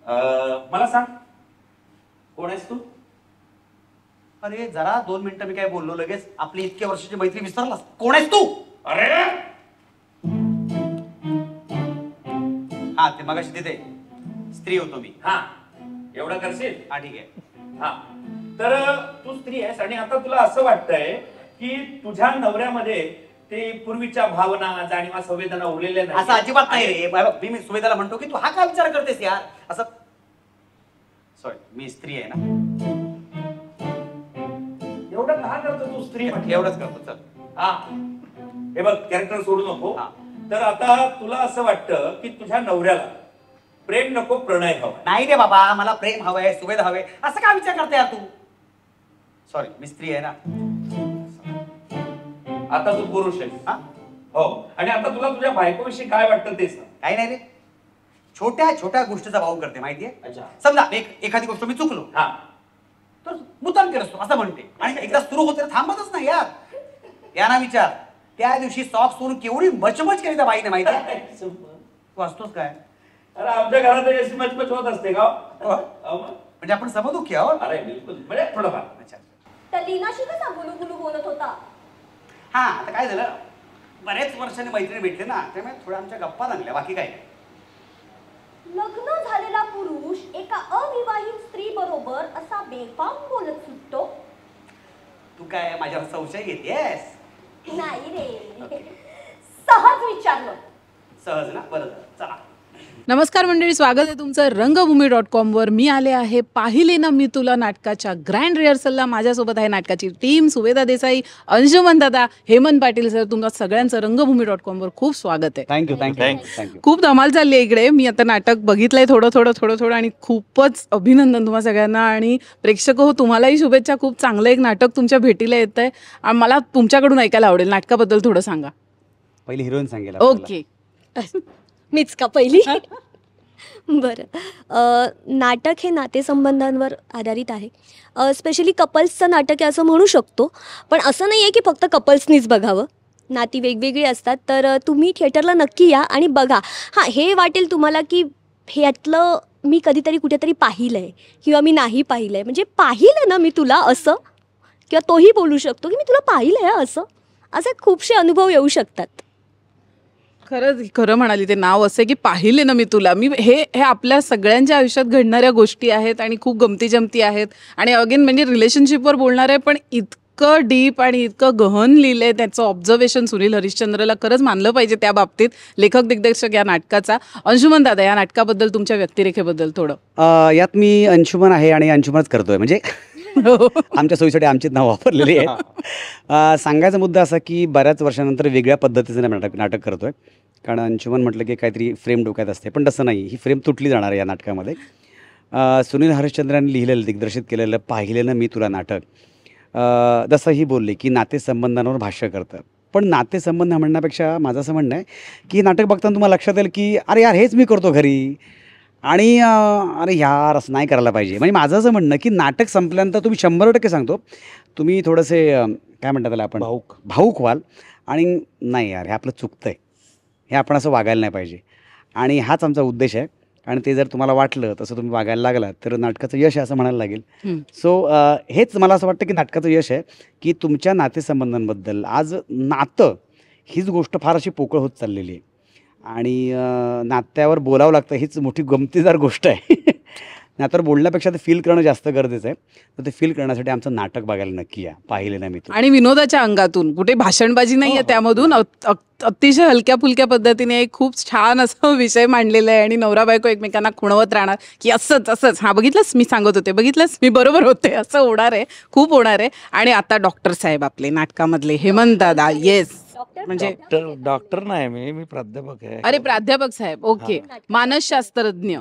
मला सांग, कोण आहेस तू? अरे जरा 2 मिनिटं मी काय बोललो, लगेच आपली इतक्या वर्षाची मैत्री विसरलास? कोण आहेस तू? अरे हा, ते मगाशी तिथे स्त्री होतो मी. हा, एवढं करशील? हा ठीक आहे. हा, तर तू स्त्री आहेस आणि आता तुला असं वाटतंय की तुझ्या नवऱ्यामध्ये ते पूर्वीच्या भावना, जाणीवा, संवेदना उरलेल्या नाही. असं अजिबात नाही रे. मी सुवेदाला म्हणतो की तू हा काय विचार करतेस यार असं. सॉरी, मी स्त्री आहे ना. एवढं का करतो तू स्त्री? एवढंच करतो. चल. हा, हे बघ, कॅरेक्टर सोडू नको. हा. तर आता तुला असं वाटतं की तुझ्या नवऱ्याला प्रेम नको, प्रणय हवा. नाही रे बाबा, मला प्रेम हवंय, सुवेद हवे, असं काय विचार करते यार तू? सॉरी, मी स्त्री आहे ना. आता तू पुरुष आहेस. हा, हो, आणि आता तुला तुझ्या बायकोविषयी काय वाटतं ते सांग. काही नाही रे. छोट्या छोट्या गोष्टीचा भाव करते माहितीये. अच्छा. समजा एखादी गोष्ट मी चुकलो, हा, तर मुद्दाम केलं असतो असं म्हणते, आणि एकदा सुरू होते थांबतच नाही यार. यांना विचार, त्या दिवशी सॉक्स सोडून केवढी मचमच केली त्या बाईने माहितीये. तू असतोच काय? अरे आमच्या घरात अशी मचमच होत असते का? म्हणजे आपण समदुखी आहोत. अरे बिलकुल, म्हणजे थोडंफार. अच्छा. तर लीनाशी कसा गुलू बोलत होता? हा, आता काय झालं, बरेच वर्षांनी मैत्रिणी भेटले ना, त्यामुळे थोड्या आमच्या गप्पा लागल्या, बाकी काय. लग्न झालेला पुरुष एका अविवाहित स्त्री बरोबर असा बेफाम बोलत सुटतो? तू काय माझ्यावर संशय घेतेस? नाही रे, सहज विचारलं. सहज ना. बरं झालं, चला. नमस्कार मंडळी, स्वागत आहे तुमचं रंगभूमी.com वर. मी आले आहे पाहिले ना मी तुला नाटकाच्या ग्रँड रिहर्सलला. माझ्यासोबत आहे नाटकाची टीम, सुवेदा देसाई, अंशुमन दादा, हेमंत पाटील सर. तुमचं सगळ्यांचं रंगभूमी.com वर खूप स्वागत आहे. Thank you thank you. खूप धमाल चालली आहे इकडे. मी आता नाटक बघितलंय थोडं आणि खूपच अभिनंदन तुम्हा सगळ्यांना. आणि प्रेक्षक हो, तुम्हालाही शुभेच्छा. खूप चांगलं एक नाटक तुमच्या भेटीला येत आहे. आणि मला तुमच्याकडून ऐकायला आवडेल, नाटकाबद्दल थोडं सांगा. पहिली हिरोईन सांगेल. ओके. मीच का पहिली? बरं, नाटक हे नातेसंबंधांवर आधारित आहे. स्पेशली कपल्सचं नाटक आहे असं म्हणू शकतो. पण असं नाही आहे की फक्त कपल्सनीच बघावं. नाती वेगवेगळी असतात. तर तुम्ही थिएटरला नक्की या आणि बघा. हां, हे वाटेल तुम्हाला की ह्यातलं मी कधीतरी कुठेतरी पाहिलं आहे किंवा मी नाही पाहिलं आहे. म्हणजे पाहिलं ना मी तुला असं, किंवा तोही बोलू शकतो की मी तुला पाहिलं आहे असं. असे खूपसे अनुभव येऊ शकतात. खरंच खरं म्हणाली. ते नाव असं की पाहिले ना मी तुला. हे आपल्या सगळ्यांच्या आयुष्यात घडणाऱ्या गोष्टी आहेत आणि खूप गमती जमती आहेत. आणि अगेन म्हणजे रिलेशनशिपवर बोलणार आहे, पण इतकं डीप आणि इतकं गहन लिहिलं आहे. त्याचं ऑब्झर्वेशन सुनील हरिश्चंद्रला खरंच मानलं पाहिजे त्या बाबतीत, लेखक दिग्दर्शक या नाटकाचा. अंशुमन दादा, या नाटकाबद्दल, तुमच्या व्यक्तिरेखेबद्दल थोडं. यात मी अंशुमन आहे आणि अंशुमनच करतोय, म्हणजे आमच्या सोयीसाठी आमचीच नाव वापरलेली आहेत. सांगायचा मुद्दा असा की बऱ्याच वर्षानंतर वेगळ्या पद्धतीचं नाटक करतोय. कारण अंशुमन म्हटलं की काहीतरी फ्रेम डोक्यात असते, पण तसं नाही. ही फ्रेम तुटली जाणार आहे या नाटकामध्ये. सुनील हरिश्चंद्रांनी लिहिलेलं, दिग्दर्शित केलेलं पाहिलेलं मी तुला नाटक जसंही बोलले की नातेसंबंधांवर भाष्य करतं. पण नातेसंबंध म्हणण्यापेक्षा माझं असं म्हणणं आहे की नाटक बघताना तुम्हाला लक्षात येईल की अरे यार, हेच मी करतो घरी, आणि अरे यार, असं नाही करायला पाहिजे. म्हणजे माझं असं म्हणणं की नाटक संपल्यानंतर तुम्ही 100% सांगतो, तुम्ही थोडेसे काय म्हणतात त्याला आपण, भाऊक व्हाल. आणि नाही यार, हे आपलं चुकतं आहे, हे आपण असं वागायला नाही पाहिजे. आणि हाच आमचा उद्देश आहे. आणि ते जर तुम्हाला वाटलं तसं तुम्ही वागायला लागलात तर नाटकाचं यश आहे असं म्हणायला लागेल. सो हेच मला असं वाटतं की नाटकाचं यश आहे की तुमच्या नातेसंबंधांबद्दल आज नातं हीच गोष्ट फार अशी पोकळ होत चाललेली आहे. आणि नात्यावर बोलावं लागतं, हीच मोठी गमतीदार गोष्ट आहे. नात्यावर बोलण्यापेक्षा ते फील करणं जास्त गरजेचं आहे. तर ते फील करण्यासाठी आमचं नाटक बघायला नक्की या, पाहिले ना मी तू. आणि विनोदाच्या अंगातून, कुठे भाषणबाजी नाही आहे त्यामधून, अतिशय हलक्या फुलक्या पद्धतीने एक खूप छान असं विषय मांडलेला आहे. आणि नवरा बायको एकमेकांना खुणवत राहणार की असंच, हा बघितलंस मी सांगत होते, बघितलंस मी बरोबर होते, असं होणार आहे, खूप होणार आहे. आणि आता डॉक्टर साहेब आपले नाटकामधले हेमंत दादा. येस, म्हणजे डॉक्टर नाही, मी प्राध्यापक आहे. अरे प्राध्यापक साहेब, ओके. मानसशास्त्रज्ञ.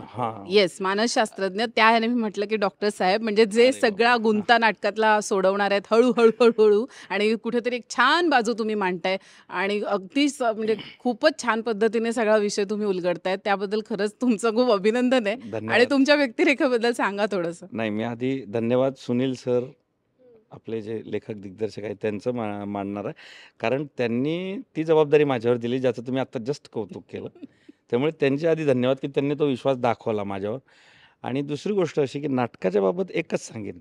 येस, मानसशास्त्रज्ञ. त्या ह्याने मी म्हटलं की डॉक्टर साहेब, म्हणजे जे सगळा गुंता नाटकातला सोडवणार आहेत हळूहळू. आणि कुठेतरी एक छान बाजू तुम्ही मांडताय आणि अगदी म्हणजे खूपच छान पद्धतीने सगळा विषय तुम्ही उलगडतायत. त्याबद्दल खरंच तुमचं खूप अभिनंदन आहे. आणि तुमच्या व्यक्तिरेखेबद्दल सांगा थोडंसं. नाही, मी आधी धन्यवाद सुनील सर, आपले जे लेखक दिग्दर्शक आहेत त्यांचं मानणार आहे. कारण त्यांनी ती जबाबदारी माझ्यावर दिली, ज्याचं तुम्ही आत्ता जस्ट कौतुक केलं. त्यामुळे त्यांचे आधी धन्यवाद की त्यांनी तो विश्वास दाखवला माझ्यावर. आणि दुसरी गोष्ट अशी की नाटकाच्या बाबत एकच सांगेन,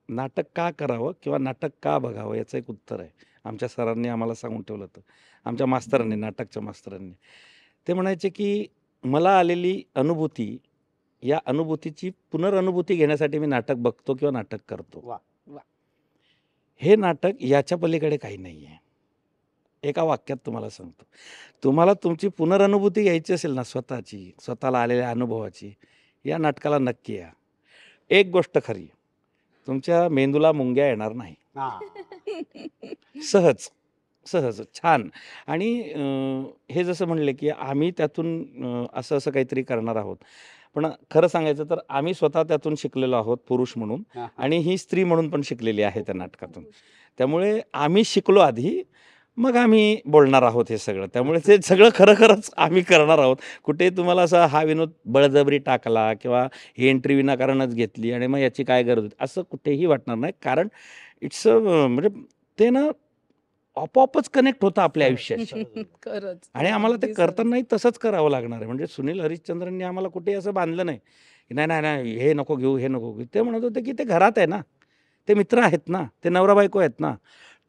नाटक का करावं किंवा नाटक का बघावं याचं एक उत्तर आहे. आमच्या सरांनी आम्हाला सांगून ठेवलं होतं, आमच्या मास्तरांनी, नाटकच्या मास्तरांनी. ते म्हणायचे की मला आलेली अनुभूती, या अनुभूतीची पुनरअनुभूती घेण्यासाठी मी नाटक बघतो किंवा नाटक करतो. वा. हे नाटक याच्या पलीकडे काही नाही आहे. एका वाक्यात तुम्हाला सांगतो, तुम्हाला तुमची पुनरअनुभूती घ्यायची असेल ना स्वतःची, स्वतःला आलेल्या अनुभवाची, या नाटकाला नक्की या. एक गोष्ट खरी, तुमच्या मेंदूला मुंग्या येणार नाही. सहज सहज छान. आणि हे जसं म्हणले की आम्ही त्यातून असं असं काहीतरी करणार आहोत, पण खरं सांगायचं तर आम्ही स्वतः त्यातून शिकलेलो आहोत पुरुष म्हणून, आणि ही स्त्री म्हणून पण शिकलेली आहे त्या नाटकातून. त्यामुळे आम्ही शिकलो आधी, मग आम्ही बोलणार आहोत हे सगळं. त्यामुळे ते सगळं खरं खरंच आम्ही करणार आहोत. कुठे तुम्हाला असा हा विनोद बळजबरी टाकला किंवा ही एंट्री विनाकारणच घेतली आणि मग याची काय गरज होती असं कुठेही वाटणार नाही. कारण इट्स म्हणजे ते ना आपोआपच कनेक्ट होतं आपल्या आयुष्याशी. खरंच. आणि आम्हाला ते अगदी सहज. करतानाही तसंच करावं लागणार आहे. म्हणजे सुनील हरिश्चंद्रांनी आम्हाला कुठेही असं बांधलं नाही की नाही नाही नाही हे नको घेऊ हे नको घेऊ. ते म्हणत होते की ते घरात आहे ना, ते मित्र आहेत ना, ते नवरा बायको आहेत ना,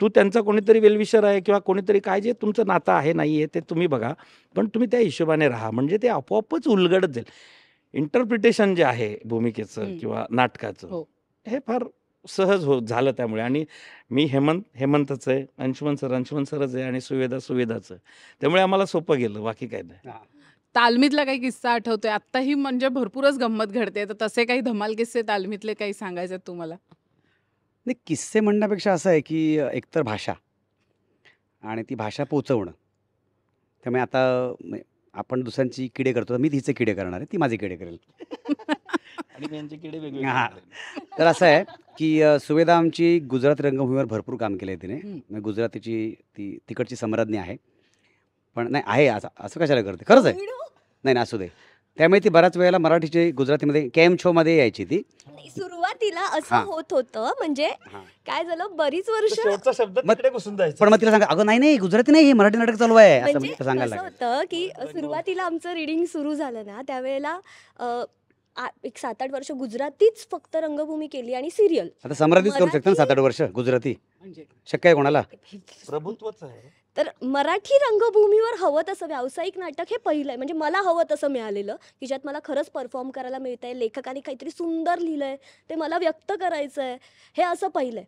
तू त्यांचा कोणीतरी वेलविशर आहे किंवा कोणीतरी काय जे तुमचं नातं आहे नाही आहे ते तुम्ही बघा, पण तुम्ही त्या हिशोबाने राहा. म्हणजे ते आपोआपच उलगडत जाईल. इंटरप्रिटेशन जे आहे भूमिकेचं किंवा नाटकाचं, हो. हे फार सहज झालं त्यामुळे. आणि मी हेमंतच आहे, अंशुमन सरच आहे आणि सुवेदाच आहे. त्यामुळे आम्हाला सोपं गेलं, बाकी काय नाही. तालमीतला काही किस्सा आठवतोय आत्ताही? म्हणजे भरपूरच गंमत घडते, तर तसे काही धमाल किस्से तालमीतले काही सांगायचे आहेत तुम्हाला? नाही, किस्से म्हणण्यापेक्षा असं आहे की एकतर भाषा आणि ती भाषा पोचवणं. त्यामुळे आता आपण दुसऱ्यांची किडे करतो, मी तिचे किडे करणार आहे, ती माझे किडे करेल. आणि मी यांचे किडे वेगळे हां. वेगळे. तर असं आहे की सुवेदा आमची गुजरात रंगभूमीवर भरपूर काम केलं आहे तिने. म्हणजे गुजरातीची ती तिकडची सम्राज्ञी आहे. पण नाही आहे, असं असं कशाला करते, खरंच आहे. नाही असू दे. त्यामुळे ती बऱ्याच वेळेला मराठीची गुजरातीमध्ये केम शोमध्ये यायची ती. नाही, सुरुवातीला असं हां. होत होतं. म्हणजे हां. काय झालं, बरीच वर्ष शेवटचा शब्द तिकडे घुसून जायचा. पण मग तिला सांगा, अगं नाही नाही गुजराती नाही, हे मराठी नाटक चालू आहे, असं म्हणजे म्हणजे सांगायला कसं लागेल. होतं की सुरुवातीला आमचं रिडिंग सुरू झालं ना, त्यावेळेला एक 7-8 वर्ष गुजरातीच फक्त रंगभूमी केली आणि सिरियल. आता सम्राज्ञीच करू शकते ना मराठी- 7-8 वर्ष गुजराती, म्हणजे शक्य आहे कोणाला? प्रभुत्वच आहे. तर मराठी रंगभूमीवर हवं तसं व्यावसायिक नाटक हे पहिलं आहे. म्हणजे मला हवं तसं मिळालेलं की ज्यात मला खरंच परफॉर्म करायला मिळतंय, लेखकाने काहीतरी सुंदर लिहिलंय, ते मला व्यक्त करायचं आहे, हे असं पहिलं आहे.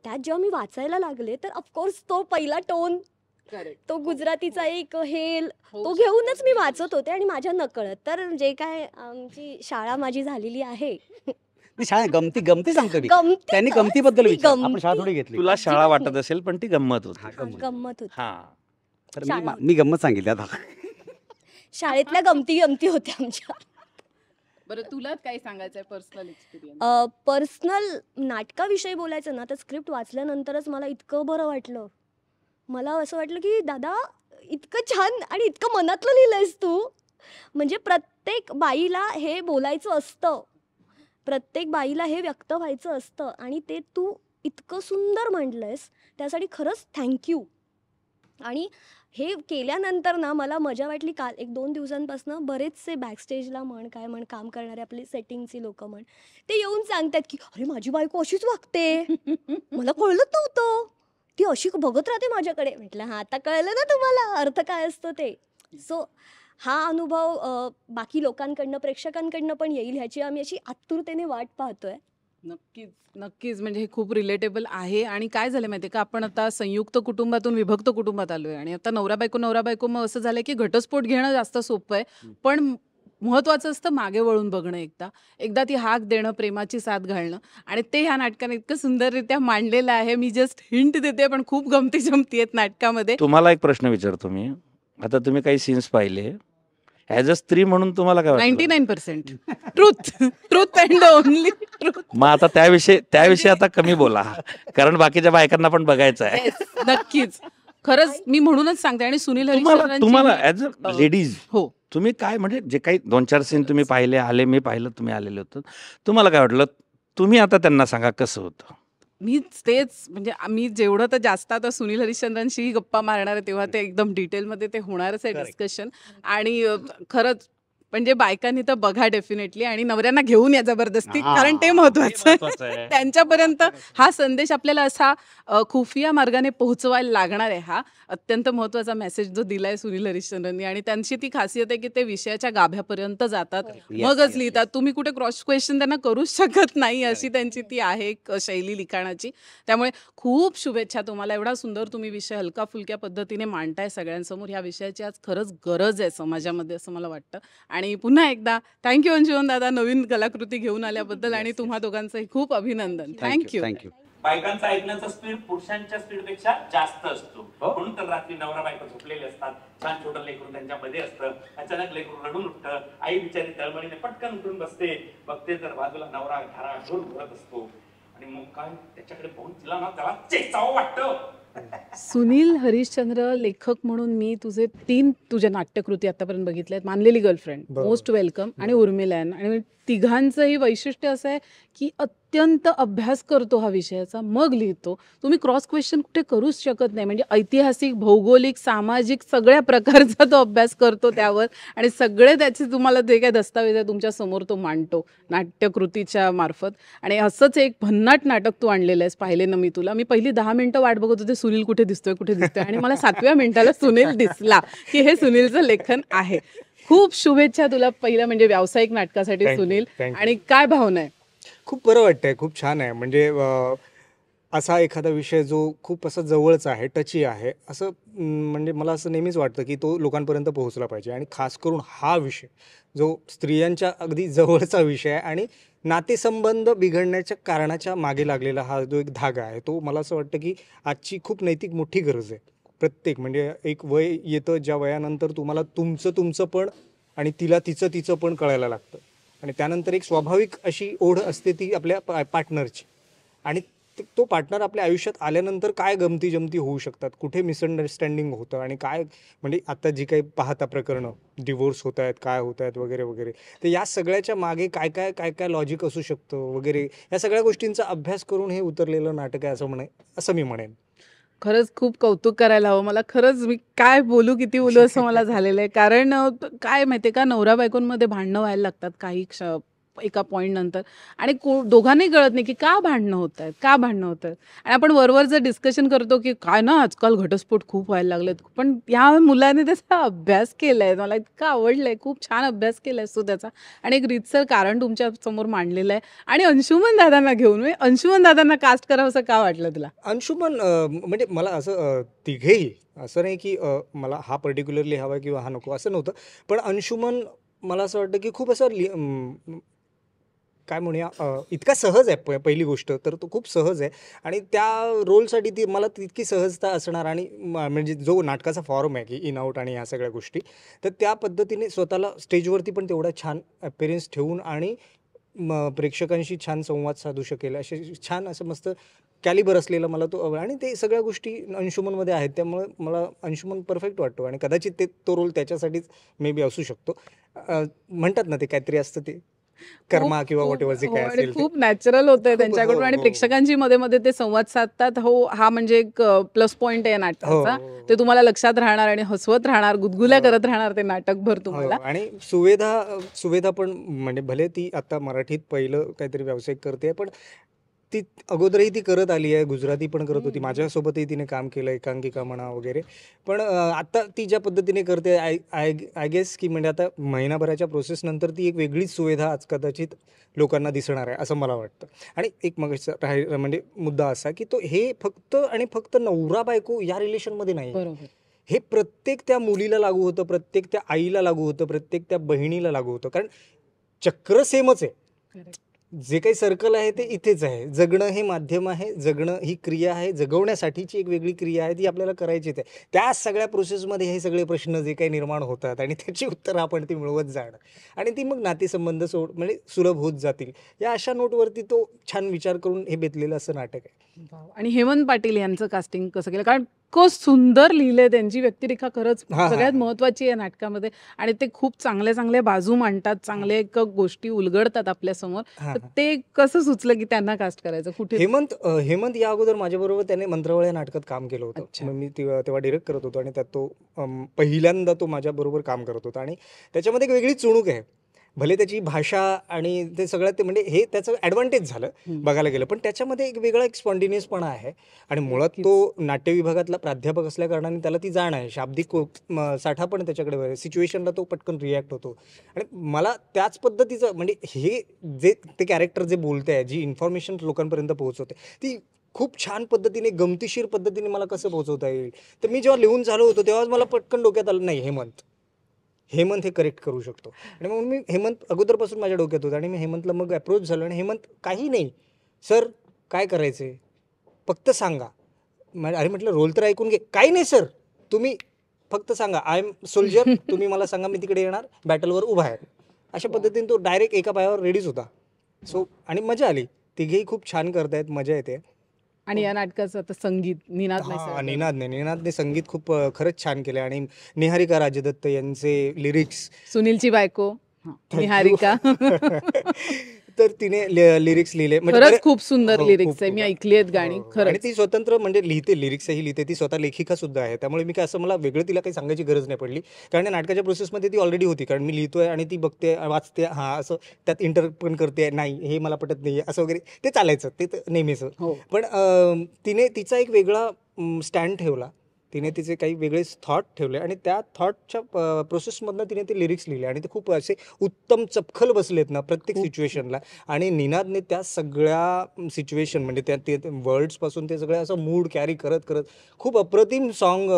त्यात जेव्हा मी वाचायला लागले तर ऑफकोर्स तो पहिला टोन, तो गुजरातीचा एक हेल, तो घेऊनच मी वाचत होते. आणि माझ्या नकळत तर जे काय आमची शाळा माझी झालेली आहे, नाही, शाळा गमती सांगतो मी. गमती त्यांनी खरंच गमतीबद्दल ती विचार, आपण गमती. शाळा थोडी घेतली. तुला शाळा वाटत असेल पण ती गंमत होती. हा, गंमत. गंमत होती. हा. तर शाळा मी गंमत सांगितली आता. शाळेतल्या गमती होत्या आमच्या. बरं, तुला काय सांगायचं आहे पर्सनल एक्सपिरियन्स? पर्सनल नाटकाविषयी बोलायचं ना, तर स्क्रिप्ट वाचल्यानंतरच मला इतकं बरं वाटलं. मला असं वाटलं की दादा इतकं छान आणि इतकं मनातलं लिहिलंयस तू. म्हणजे प्रत्येक बाईला हे बोलायचं असतं, प्रत्येक बाईला हे व्यक्त व्हायचं असतं, आणि ते तू इतकं सुंदर मांडलंयस, त्यासाठी खरंच थँक्यू. आणि हे केल्यानंतर ना मला मजा वाटली. काल 1-2 दिवसांपासून बरेचसे बॅकस्टेजला काय म्हण काम करणारे आपली सेटिंगची लोक ते येऊन सांगतात की अरे माझी बायको अशीच वागते, मला कळलंच नव्हतं, ती अशी बघत राहते माझ्याकडे. म्हटलं हां, आता कळलं ना तुम्हाला अर्थ काय असतो ते. सो हा अनुभव बाकी लोकांकडनं, प्रेक्षकांकडनं पण येईल ह्याची आम्ही अशी आतुरतेने वाट पाहतोय. नक्कीच नक्कीच. म्हणजे हे खूप रिलेटेबल आहे. आणि काय झालं माहिती आहे का, आपण आता संयुक्त कुटुंबातून विभक्त कुटुंबात आलोय आणि आता नवरा बायको मग असं झालंय की घटस्फोट घेणं जास्त सोपं आहे, पण महत्वाचं असतं मागे वळून बघणं, एकदा ती हाक देणं, प्रेमाची साथ घालणं. आणि ते ह्या नाटकाने इतकं सुंदररित्या मांडलेलं आहे. मी जस्ट हिंट देते, पण खूप गमती जमती आहेत नाटकामध्ये. तुम्हाला एक प्रश्न विचारतो मी. आता तुम्ही काही सीन्स पाहिले, ॲज अ स्त्री म्हणून तुम्हाला काय वाटतं? 99% ट्रूथ अँड ओनली ट्रूथ. मग आता त्याविषयी आता कमी बोला, कारण बाकीच्या बायकांना पण बघायचं आहे. नक्कीच. खरंच मी म्हणूनच सांगते. आणि सुनील तुम्हाला हरिश्चंद्रांची ॲज अ लेडीज हो, तुम्ही काय, म्हणजे जे काही 2-4 सीन तुम्ही पाहिले, मी पाहिलं, तुम्ही आलेले होतं, तुम्हाला काय वाटलं? तुम्ही आता त्यांना सांगा कसं होतं. मीच तेच, म्हणजे आम्ही जेवढं तर जास्त आता सुनील हरिश्चंद्रांशी गप्पा मारणार आहे तेव्हा ते एकदम डिटेलमध्ये ते होणारच आहे Correct. डिस्कशन. आणि खरंच पण जे बायकांनी तर बघा डेफिनेटली, आणि नवऱ्यांना घेऊन या जबरदस्ती, हा, कारण ते हे महत्वाचं महत्वाचं आहे. आहे. त्यांच्यापर्यंत हा संदेश आपल्याला असा खुफिया मार्गाने पोहोचवायला लागणार आहे. हा अत्यंत महत्वाचा मेसेज जो दिलाय सुनील हरिश्चंद्रांनी, आणि त्यांची ती खासियत आहे की ते विषयाच्या गाभ्यापर्यंत जातात, Yes, मगच yes, लिहितात. yes. तुम्ही कुठे क्रॉस क्वेश्चन त्यांना करूच शकत नाही, अशी त्यांची ती आहे एक शैली लिखाणाची. त्यामुळे खूप शुभेच्छा तुम्हाला. एवढा सुंदर तुम्ही विषय हलका फुलक्या पद्धतीने मांडताय सगळ्यांसमोर. ह्या विषयाची आज खरंच गरज आहे समाजामध्ये, असं मला वाटतं. आणि पुन्हा एकदा थँक्यू अंशुमन दादा, नवीन कलाकृती घेऊन आल्याबद्दल, आणि तुम्हा दोघांचंही खूप अभिनंदन. Thank you thank you. थँक्यू. बायकांचा ऐकण्याचा स्पीड पुरुषांच्या स्पीडपेक्षा जास्त असतो. म्हणून तर रात्री नवरा बायको झोपलेले असतात, छान छोटं लेकरून त्यांच्यामध्ये असतं, अचानक लेकरून रडून उठतं, आई बिचारी तळमळीने पटकन उठून बसते, बघते तर बाजूला नवरा घराघर घोरत असतो, आणि मग काय त्याच्याकडे पाहून तिला ना त्याला चेचावं वाटतं. सुनील हरिश्चंद्र लेखक म्हणून मी तुझ्या नाट्यकृती आतापर्यंत बघितल्या आहेत. मानलेली गर्लफ्रेंड, मोस्ट वेलकम, आणि उर्मिलॅन. आणि तिघांचंही वैशिष्ट्य असं आहे की अत्यंत अभ्यास करतो हा विषयाचा, मग लिहितो. तुम्ही क्रॉस क्वेश्चन कुठे करूच शकत नाही. म्हणजे ऐतिहासिक, भौगोलिक, सामाजिक सगळ्या प्रकारचा तो अभ्यास करतो त्यावर, आणि सगळे त्याचे तुम्हाला जे काही दस्तावेज आहे तुमच्या समोर तो मांडतो नाट्यकृतीच्या मार्फत. आणि असंच एक भन्नाट नाटक तू आणलेलं आहेस, पाहिले ना मी तुला. मी पहिली 10 मिनिटं वाट बघत होते सुनील कुठे दिसतोय, आणि मला 7व्या मिनिटाला सुनील दिसला की हे सुनीलचं लेखन आहे. खूप शुभेच्छा तुला पहिलं म्हणजे व्यावसायिक नाटकासाठी Thank you, Sunil. thank you. आणि काय भावना आहे? खूप बरं वाटतंय, खूप छान आहे. म्हणजे असा एखादा विषय जो खूप असा जवळचा आहे, टची आहे, असं म्हणजे मला असं नेहमीच वाटतं की तो लोकांपर्यंत पोहोचला पाहिजे. आणि खास करून हा विषय जो स्त्रियांच्या अगदी जवळचा विषय आहे, आणि नातेसंबंध बिघडण्याच्या कारणाच्या मागे लागलेला हा जो एक धागा आहे, तो मला असं वाटतं की आजची खूप नैतिक मोठी गरज आहे. प्रत्येक म्हणजे एक वय येतं ज्या वयानंतर तुम्हाला तुमचं पण आणि तिला तिचं पण कळायला लागतं, आणि त्यानंतर एक स्वाभाविक अशी ओढ असते ती आपल्या पार्टनरची. आणि तो पार्टनर आपल्या आयुष्यात आल्यानंतर काय गमती जमती होऊ शकतात, कुठे मिसअंडरस्टँडिंग होतं, आणि काय म्हणजे आता जी काही पाहता प्रकरणं डिवोर्स होत आहेत, काय होत आहेत वगैरे वगैरे, तर या सगळ्याच्या मागे काय काय लॉजिक असू शकतं वगैरे, या सगळ्या गोष्टींचा अभ्यास करून हे उतरलेलं नाटक आहे असं मी म्हणेन. खरंच खूप कौतुक करायला हवं मला. खरंच मी काय बोलू, किती बोलू असं मला झालेलं आहे. कारण काय माहितीये का, नवरा बायकोंमध्ये भांडणं व्हायला लागतात काही एका पॉईंट नंतर, आणि दोघांनाही कळत नाही की का भांडणं होत आहेत. आणि आपण वरवर जर डिस्कशन करतो की काय ना आजकाल घटस्फोट खूप व्हायला लागलेत, पण या मुलाने त्याचा अभ्यास केलाय, मला इतकं आवडलंय, खूप छान अभ्यास केलाय तो त्याचा, आणि एक रीतसर कारण तुमच्या समोर मांडलेलं आहे. आणि अंशुमन दादांना घेऊन अंशुमन दादांना कास्ट करावं असं का वाटलं तुला? अंशुमन म्हणजे मला असं तिघेही असं नाही की मला हा पर्टिक्युलरली हवा किंवा हा नको असं नव्हतं, पण अंशुमन मला असं वाटतं की खूप असं काय म्हणूया इतका सहज आहे. पहिली गोष्ट तर तो खूप सहज आहे, आणि त्या रोलसाठी ती मला तितकी सहजता असणार. आणि म्हणजे जो नाटकाचा फॉर्म आहे की इन आउट आणि ह्या सगळ्या गोष्टी, तर त्या पद्धतीने स्वतःला स्टेजवरती पण तेवढा छान अपेअरन्स ठेवून आणि प्रेक्षकांशी छान संवाद साधू शकेल असे छान असं मस्त कॅलिबर असलेला मला तो, आणि ते सगळ्या गोष्टी अंशुमनमध्ये आहेत. त्यामुळे मला अंशुमन परफेक्ट वाटतो, आणि कदाचित तो रोल त्याच्यासाठीच मे बी असू शकतो. म्हणतात ना ते काहीतरी असतं ते कर्मा किंवा खूप- वॉट एव्हर जे हो, काय आणि असेल ते. खूप नॅचरल होतंय खूप- त्यांच्याकडून, आणि हो. प्रेक्षकांची मध्ये मध्ये ते संवाद साधतात. हो, हा म्हणजे एक प्लस पॉइंट आहे नाटकाचा. हो. ते तुम्हाला लक्षात राहणार, आणि हसवत राहणार, गुदगुल्या हो. करत राहणार ते नाटकभर तुम्हाला. हो, आणि सुवेधा पण म्हणजे भले ती आता मराठीत पहिलं काहीतरी व्यावसायिक करते, पण ती अगोदरही ती करत आली आहे, गुजराती पण करत होती, माझ्यासोबतही तिने काम केलं, एकांकिका म्हणा वगैरे. पण आता ती ज्या पद्धतीने करते, आय गेस की म्हणजे आता महिनाभराच्या प्रोसेसनंतर ती एक वेगळीच सुविधा आज कदाचित लोकांना दिसणार आहे असं मला वाटतं. आणि एक मग म्हणजे मुद्दा असा की तो हे फक्त नवरा बायको या रिलेशनमध्ये नाही, बरोबर. हे प्रत्येक त्या मुलीला लागू होतं, प्रत्येक त्या आईला लागू होतं, प्रत्येक त्या बहिणीला लागू होतं. कारण चक्र सेमच आहे. Correct. जे काही सर्कल आहे ते इथेच आहे. जगणं हे माध्यम आहे, जगणं ही क्रिया आहे, जगवण्यासाठीची एक वेगळी क्रिया आहे, ती आपल्याला करायचीच आहे. त्या सगळ्या प्रोसेसमध्ये हे सगळे प्रश्न जे काही निर्माण होतात, आणि त्याची उत्तरं आपण ती मिळवत जाणं, आणि ती मग नातेसंबंध म्हणजे सुलभ होत जातील, या अशा नोटवरती तो छान विचार करून हे बेतलेलं असं नाटक आहे. आणि हेमंत पाटील यांचं कास्टिंग कसं केलं? कारण इतकं सुंदर लिहिलंय, त्यांची व्यक्तिरेखा खरंच हा, हा. सगळ्यात महत्वाची आहे नाटकामध्ये. आणि ते खूप चांगल्या चांगल्या बाजू मांडतात, चांगले एक गोष्टी उलगडतात आपल्यासमोर. हा, तर हा. ते कसं सुचलं की त्यांना कास्ट करायचं? कुठे? हेमंत या अगोदर माझ्याबरोबर त्याने मंत्रावळ या नाटकात काम केलं होतं. अच्छा. मग मी तेव्हा डिरेक्ट करत होतो आणि त्यात तो पहिल्यांदा तो माझ्याबरोबर काम करत होता. आणि त्याच्यामध्ये एक वेगळी चुणूक आहे. भले त्याची भाषा आणि ते सगळं ते म्हणजे हे त्याचं ॲडव्हान्टेज झालं बघायला गेलं, पण त्याच्यामध्ये एक वेगळा एक स्पॉन्टिनियसपणा आहे. आणि मुळात तो नाट्य विभागातला प्राध्यापक असल्या कारणाने त्याला ती जाण आहे, शाब्दिक साठा पण त्याच्याकडे, सिच्युएशनला तो पटकन रिॲक्ट होतो. आणि मला त्याच पद्धतीचं म्हणजे हे जे ते कॅरेक्टर जे बोलते आहे, जी इन्फॉर्मेशन लोकांपर्यंत पोहोचवते, ती खूप छान पद्धतीने, गमतीशीर पद्धतीने मला कसं पोहोचवता येईल. तर मी जेव्हा लिहून झालो होतो तेव्हाच मला पटकन डोक्यात आलं, नाही हेमंत हे करेक्ट करू शकतो. आणि म्हणून मी हेमंत अगोदरपासून माझ्या डोक्यात होतं आणि मी हेमंतला मग अप्रोच झालो. आणि हेमंत काही नाही सर, काय करायचं आहे फक्त सांगा. अरे म्हटलं रोल तर ऐकून घे. काही नाही सर, तुम्ही फक्त सांगा, आय एम सोल्जर, तुम्ही मला सांगा, मी तिकडे येणार, बॅटलवर उभा आहे. अशा पद्धतीने तो डायरेक्ट एका पायावर रेडीच होता. सो आणि मजा आली. तिघेही खूप छान करतायत, मजा येते. आणि या नाटकाचं आता संगीत निनाद हां, निनादने संगीत खूप खरंच छान केलं. आणि निहारिका राजदत्त यांचे लिरिक्स, सुनीलची बायको Thank you. निहारिका. तर तिने लिरिक्स लिहिले. म्हणजे खरंच बरे- खूप सुंदर हो, लिरिक्स खूप- आहे. मी खूप. ऐकली आहेत गाणी. हो, हो. आणि खरंच ती स्वतंत्र म्हणजे लिहिते, लिरिक्सही लिहिते. ती स्वतः लेखिका सुद्धा आहे. त्यामुळे मी काय असं मला वेगळं तिला काही सांगायची गरज नाही पडली. कारण या नाटकाच्या प्रोसेसमध्ये ती ऑलरेडी होती. कारण मी लिहितोय आणि ती बघते, वाचते, हां असं त्यात इंटर पण करते, नाही हे मला पटत नाही असं वगैरे ते चालायचं, ते तर नेहमीचं. हो. पण तिने तिचा एक वेगळा स्टँड ठेवला. तिने तिचे काही वेगळे थॉट ठेवले आणि त्या थॉटच्या प्रोसेसमधनं तिने ते लिरिक्स लिहिले. आणि ते खूप असे उत्तम चपखल बसलेत ना प्रत्येक सिच्युएशनला. आणि निनादने त्या सगळ्या सिच्युएशन म्हणजे त्या ते वर्ड्सपासून ते सगळं असं मूड कॅरी करत करत खूप अप्रतिम सॉन्ग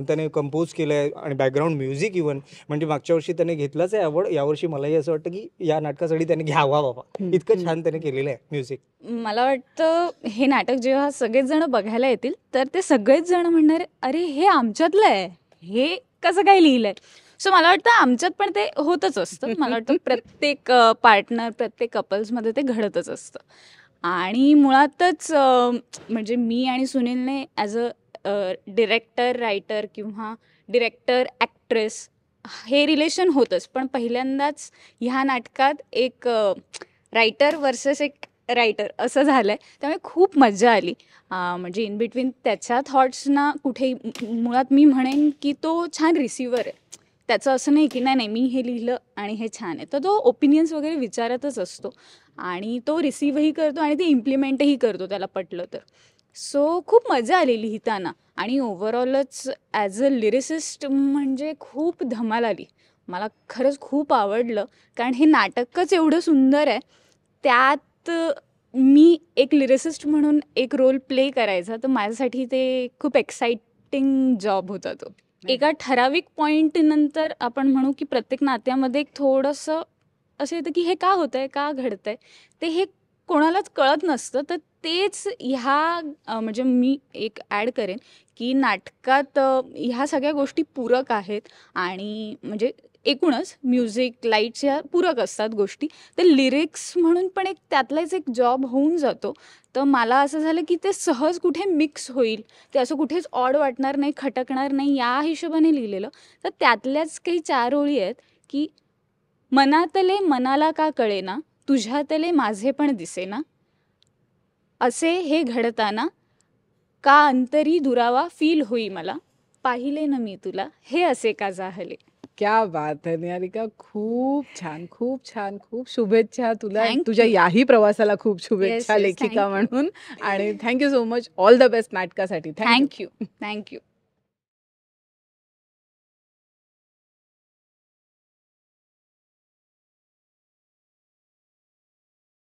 त्याने कंपोज केलं आहे. आणि बॅकग्राऊंड म्युझिक इव्हन म्हणजे मागच्या वर्षी त्याने घेतलंच आहे अवॉर्ड, यावर्षी मलाही असं वाटतं की या नाटकासाठी त्याने घ्यावा बाबा, इतकं छान त्याने केलेलं आहे म्युझिक. मला वाटतं हे नाटक जेव्हा सगळेच जण बघायला येतील तर ते सगळेच जण म्हणणार, अरे हे आमच्यातलं आहे, हे कसं काय लिहिलंय. सो मला वाटतं आमच्यात पण ते होतच असतं. मला वाटतं प्रत्येक पार्टनर, प्रत्येक कपल्समध्ये ते घडतच असतं. आणि मुळातच म्हणजे मी आणि सुनीलने ॲज अ डिरेक्टर, रायटर किंवा डिरेक्टर, ॲक्ट्रेस हे रिलेशन होतंच. पण पहिल्यांदाच ह्या नाटकात एक रायटर वर्सेस एक रायटर असं झालं आहे. त्यामुळे खूप मजा आली. म्हणजे इन बिटवीन त्याच्या थॉट्सना कुठेही मुळात मी म्हणेन की तो छान रिसिव्हर आहे. त्याचं असं नाही की नाही मी हे लिहिलं आणि हे छान आहे. तर तो ओपिनियन्स वगैरे विचारतच असतो आणि तो रिसिव्हही करतो आणि ते इम्प्लिमेंटही करतो त्याला पटलं तर. सो खूप मजा आली लिहिताना. आणि ओव्हरऑलच ॲज अ लिरिसिस्ट म्हणजे खूप धमाल आली. मला खरंच खूप आवडलं. कारण हे नाटकच एवढं सुंदर आहे, त्यात मी एक लिरिसिस्ट म्हणून एक रोल प्ले करायचा, तर माझ्यासाठी ते खूप एक्साइटिंग जॉब होता तो. एका ठराविक पॉईंट नंतर आपण म्हणू की प्रत्येक नात्यामध्ये एक थोडंसं असं येतं की हे का होतंय, का घडतंय, ते हे कोणालाच कळत नसतं. तर तेच ह्या म्हणजे मी एक ॲड करेन की नाटकात ह्या सगळ्या गोष्टी पूरक आहेत. आणि म्हणजे एकूणच म्युझिक, लाईट्स ह्या पूरक असतात गोष्टी. तर लिरिक्स म्हणून पण एक त्यातलाच एक जॉब होऊन जातो. तर मला असं झालं की ते सहज कुठे मिक्स होईल, ते असं कुठेच ऑड वाटणार नाही, खटकणार नाही, या हिशोबाने लिहिलेलं. तर त्यातल्याच काही 4 ओळी आहेत की मनातले मनाला का कळेना, तुझ्यातले माझे पण दिसेना, असे हे घडताना, का अंतरी दुरावा फील होई मला, पाहिले न मी तुला, हे असे का जाहले. क्या बात आहे निहारिका. खूप छान, खूप छान. खूप शुभेच्छा तुला. Thank तुझ्या you. याही प्रवासाला खूप शुभेच्छा Yes, लेखिका thank you. म्हणून. आणि thank you so much. All the best नाटकासाठी. थँक्यू. थँक्यू.